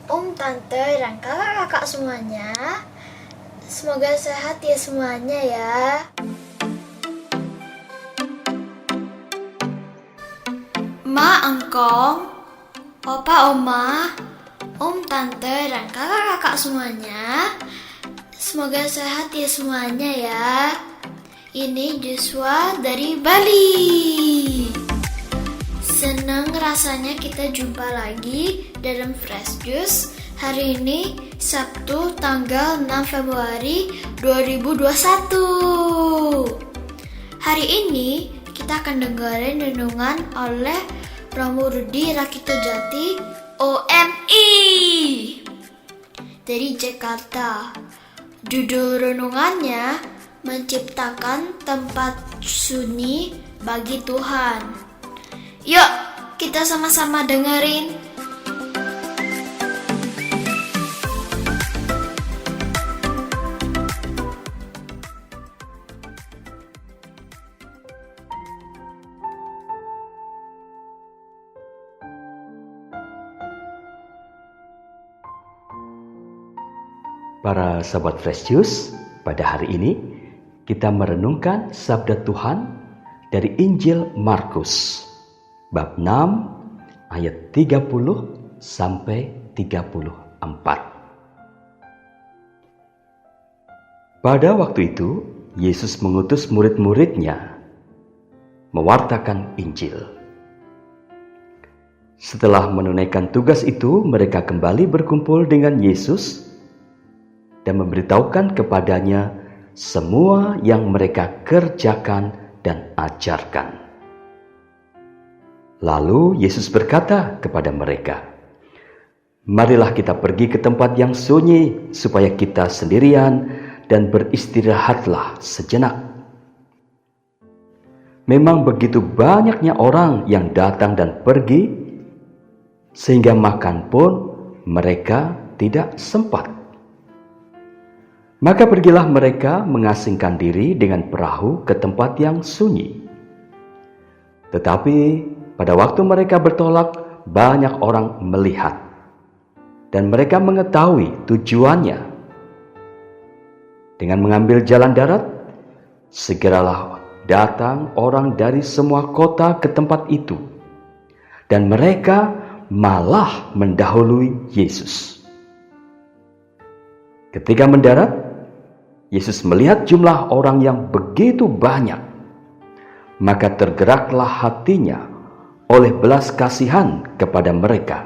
Om, tante, dan kakak-kakak semuanya. Semoga sehat ya semuanya ya. Ma, Engkong, Opa, Oma, Om, tante, dan kakak-kakak semuanya. Semoga sehat ya semuanya ya. Ini Joshua dari Bali. Senang rasanya kita jumpa lagi dalam Fresh Juice hari ini Sabtu tanggal 6 Februari 2021. Hari ini kita akan dengerin renungan oleh Romo Rudi Rakito Jati OMI dari Jakarta. Judul renungannya menciptakan tempat sunyi bagi Tuhan. Yuk, kita sama-sama dengerin. Para sahabat Fresh Juice, pada hari ini kita merenungkan sabda Tuhan dari Injil Markus bab 6 ayat 30 sampai 34. Pada waktu itu, Yesus mengutus murid-muridnya mewartakan Injil. Setelah menunaikan tugas itu, mereka kembali berkumpul dengan Yesus dan memberitahukan kepadanya semua yang mereka kerjakan dan ajarkan. Lalu Yesus berkata kepada mereka, "Marilah kita pergi ke tempat yang sunyi supaya kita sendirian dan beristirahatlah sejenak." Memang begitu banyaknya orang yang datang dan pergi, sehingga makan pun mereka tidak sempat. Maka pergilah mereka mengasingkan diri dengan perahu ke tempat yang sunyi. Tetapi pada waktu mereka bertolak, banyak orang melihat, dan mereka mengetahui tujuannya. Dengan mengambil jalan darat, segeralah datang orang dari semua kota ke tempat itu, dan mereka malah mendahului Yesus. Ketika mendarat, Yesus melihat jumlah orang yang begitu banyak, maka tergeraklah hatinya oleh belas kasihan kepada mereka,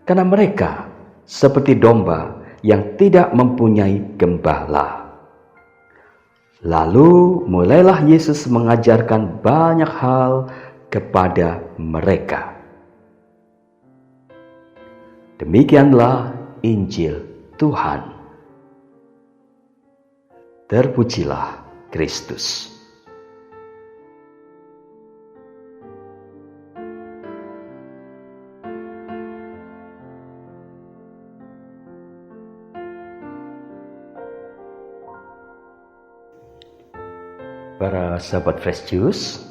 karena mereka seperti domba yang tidak mempunyai gembala. Lalu mulailah Yesus mengajarkan banyak hal kepada mereka. Demikianlah Injil Tuhan. Terpujilah Kristus. Para sahabat Fresh Juice,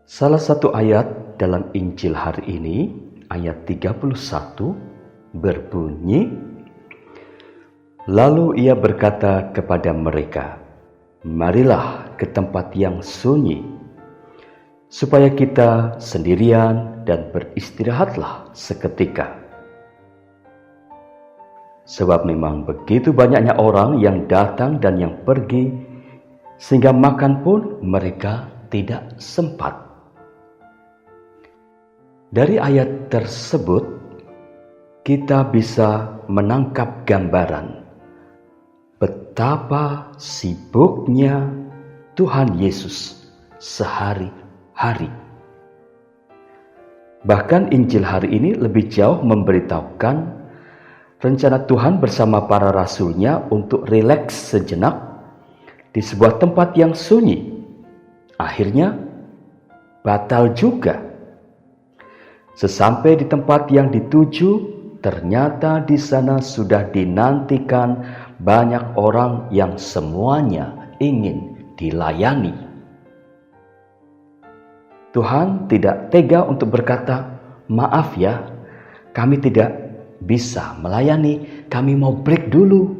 salah satu ayat dalam Injil hari ini, ayat 31, berbunyi, "Lalu ia berkata kepada mereka, marilah ke tempat yang sunyi, supaya kita sendirian dan beristirahatlah seketika." Sebab memang begitu banyaknya orang yang datang dan yang pergi, sehingga makan pun mereka tidak sempat. Dari ayat tersebut, kita bisa menangkap gambaran betapa sibuknya Tuhan Yesus sehari-hari. Bahkan Injil hari ini lebih jauh memberitahukan rencana Tuhan bersama para rasulnya untuk rileks sejenak di sebuah tempat yang sunyi. Akhirnya batal juga. Sesampai di tempat yang dituju, ternyata di sana sudah dinantikan banyak orang yang semuanya ingin dilayani. Tuhan tidak tega untuk berkata, "Maaf ya, kami tidak bisa melayani, kami mau break dulu.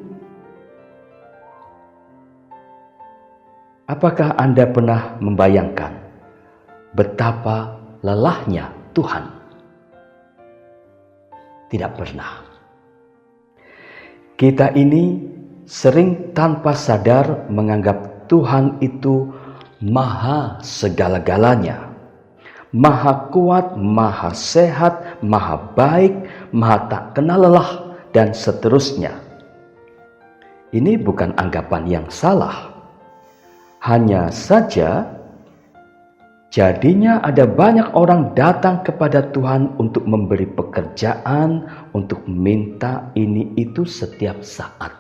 Apakah Anda pernah membayangkan betapa lelahnya Tuhan? Tidak pernah. Kita ini sering tanpa sadar menganggap Tuhan itu maha segala-galanya. Maha kuat, maha sehat, maha baik, maha tak kenal lelah, dan seterusnya. Ini bukan anggapan yang salah. Hanya saja, jadinya ada banyak orang datang kepada Tuhan untuk memberi pekerjaan, untuk minta ini itu setiap saat.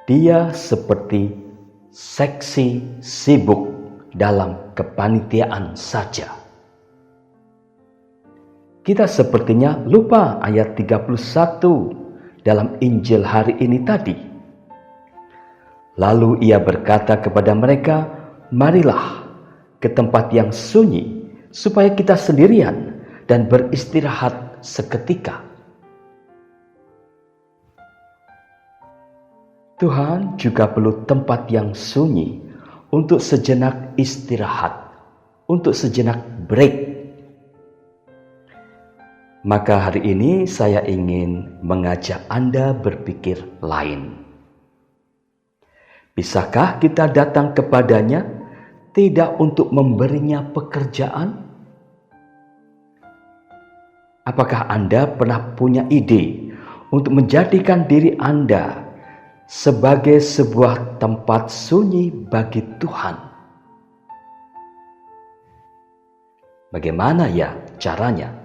Dia seperti seksi sibuk dalam kepanitiaan saja. Kita sepertinya lupa ayat 31 dalam Injil hari ini tadi. Lalu ia berkata kepada mereka, marilah ke tempat yang sunyi, supaya kita sendirian dan beristirahat seketika. Tuhan juga perlu tempat yang sunyi untuk sejenak istirahat, untuk sejenak break. Maka hari ini saya ingin mengajak Anda berpikir lain. Bisakah kita datang kepadanya tidak untuk memberinya pekerjaan? Apakah Anda pernah punya ide untuk menjadikan diri Anda sebagai sebuah tempat sunyi bagi Tuhan? Bagaimana ya caranya?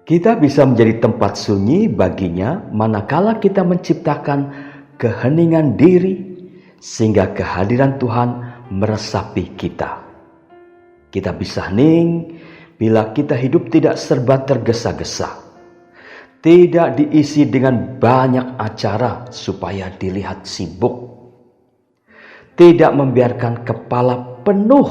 Kita bisa menjadi tempat sunyi baginya manakala kita menciptakan keheningan diri sehingga kehadiran Tuhan meresapi kita. Kita bisa hening bila kita hidup tidak serba tergesa-gesa, tidak diisi dengan banyak acara supaya dilihat sibuk, tidak membiarkan kepala penuh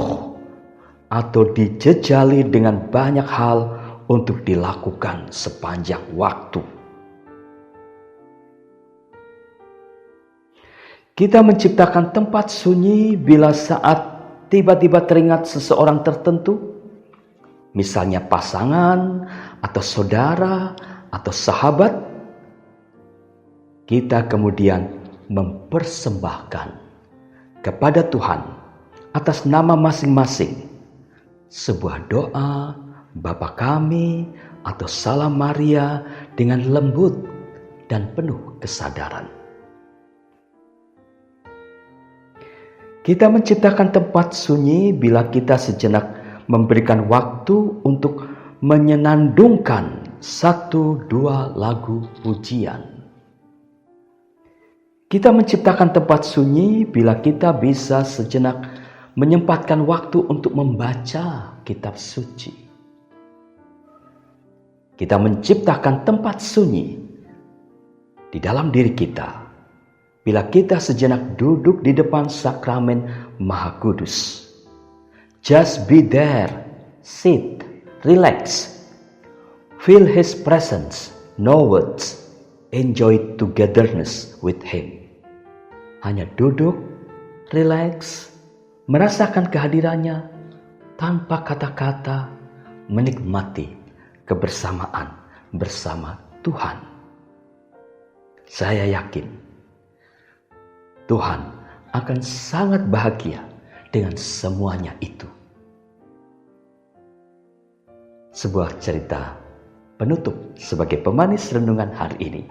atau dijejali dengan banyak hal untuk dilakukan sepanjang waktu. Kita menciptakan tempat sunyi bila saat tiba-tiba teringat seseorang tertentu, misalnya pasangan atau saudara atau sahabat. Kita kemudian mempersembahkan kepada Tuhan atas nama masing-masing sebuah doa Bapa kami atau Salam Maria dengan lembut dan penuh kesadaran. Kita menciptakan tempat sunyi bila kita sejenak memberikan waktu untuk menyenandungkan 1-2 lagu pujian. Kita menciptakan tempat sunyi bila kita bisa sejenak menyempatkan waktu untuk membaca kitab suci. Kita menciptakan tempat sunyi di dalam diri kita bila kita sejenak duduk di depan sakramen Maha Kudus. Just be there, sit, relax, feel His presence, no words, enjoy togetherness with Him. Hanya duduk, relax, merasakan kehadirannya tanpa kata-kata, menikmati kebersamaan bersama Tuhan. Saya yakin Tuhan akan sangat bahagia dengan semuanya itu. Sebuah cerita penutup sebagai pemanis renungan hari ini.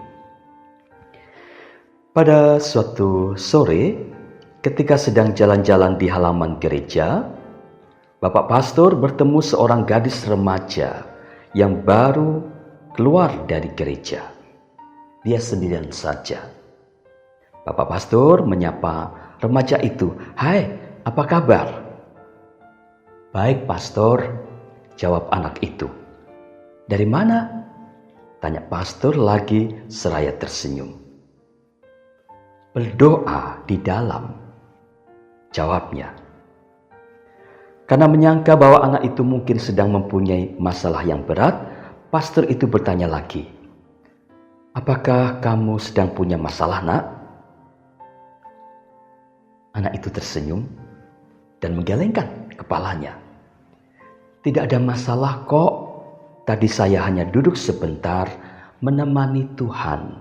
Pada suatu sore, ketika sedang jalan-jalan di halaman gereja, Bapak Pastor bertemu seorang gadis remaja yang baru keluar dari gereja. Dia sendirian saja. Bapak Pastor menyapa remaja itu, "Hai, apa kabar?" "Baik, Pastor," jawab anak itu. "Dari mana?" tanya Pastor lagi seraya tersenyum. "Berdoa di dalam," jawabnya. Karena menyangka bahwa anak itu mungkin sedang mempunyai masalah yang berat, pastor itu bertanya lagi, "Apakah kamu sedang punya masalah, nak?" Anak itu tersenyum dan menggelengkan kepalanya. "Tidak ada masalah kok. Tadi saya hanya duduk sebentar menemani Tuhan."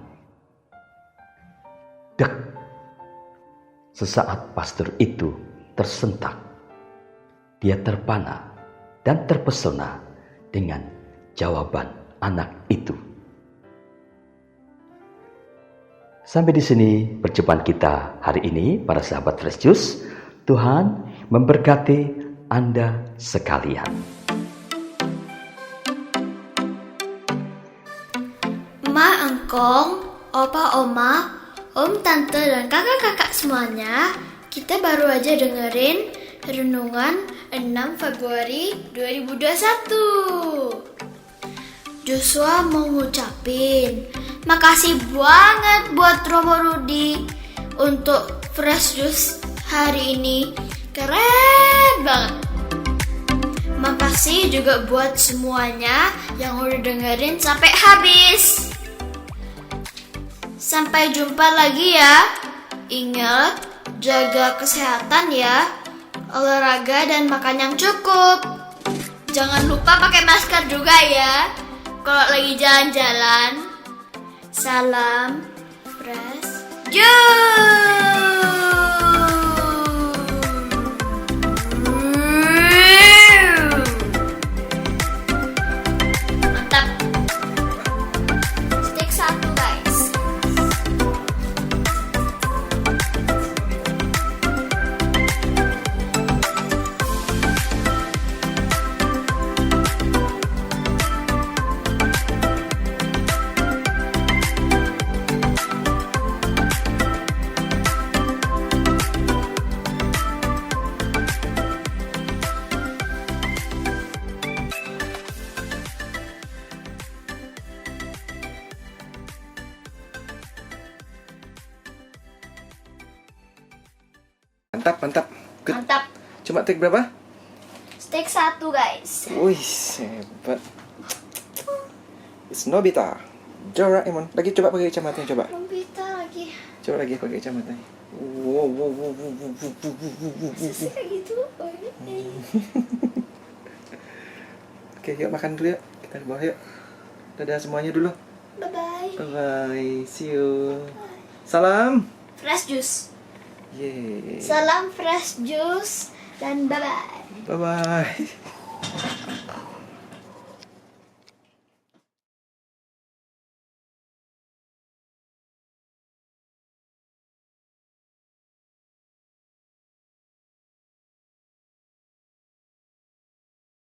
Dek. Sesaat pastor itu tersentak. Dia terpana dan terpesona dengan jawaban anak itu. Sampai di sini perjumpaan kita hari ini, para sahabat Fresh Juice. Tuhan memberkati Anda sekalian. Ma, engkong, opa, oma, om, tante, dan kakak-kakak semuanya, kita baru aja dengerin renungan 6 Februari 2021. Joshua mau ngucapin makasih banget buat Romo Rudi untuk Fresh Juice hari ini. Keren banget. Makasih juga buat semuanya yang udah dengerin sampai habis. Sampai jumpa lagi ya. Ingat, jaga kesehatan ya. Olahraga dan makan yang cukup. Jangan lupa pakai masker juga ya kalau lagi jalan-jalan. Salam Fresh Juice. Mantap. Stick 1 guys. Mantap. Good. Mantap. Cuma take berapa? Stick 1 guys. Wih, hebat. It's Nobita. Doraemon. Lagi coba pakai kacamatanya, coba. Nobita lagi. Coba lagi pakai kacamatanya. Kayak gitu. Oke, yuk makan dulu yuk. Kita di bawah yuk. Dadah semuanya dulu. Bye-bye. Bye-bye. See you. Salam. Fresh Juice. Yeay. Salam Fresh Juice dan bye-bye. Bye-bye.